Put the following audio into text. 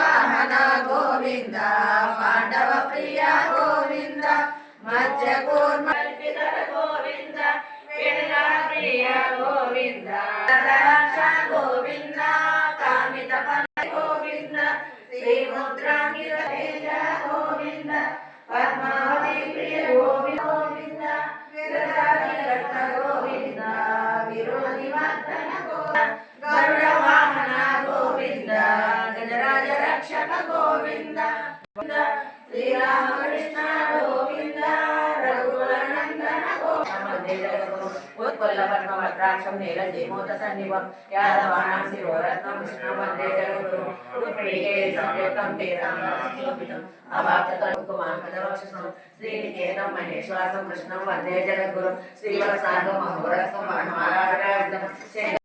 వాహన గోవింద పాండవ ప్రియ గోవింద మత్స్య కూర్మ గోవింద ప్రియ గోవింద గోవింద కామిత గోవింద శ్రీముద్రాంగిత గోవింద పద్మావతి ప్రియ గోవింద గోవింద విరోధి వర్ధన గరుడ వాహన గోవింద గజరాజ రక్షక గోవింద శ్రీరామకృష్ణ గోవింద రఘుకుల నందన उत्पल्ल पद्मभद्राक्षं नीलजीमूत सन्निभं यादवानां शिरोरत्नं कृष्णं वन्दे जगद्गुरुं रुक्मिणीके संयुक्तं तीर्थं शोभितम् अवाप्ततरुकुमाङ्कदवक्षसं श्रीनिकेतं महेश्वासं कृष्णं वन्दे जगद्गुरुं श्रीवत्साङ्गं महोरसं वनमालाधरायुधं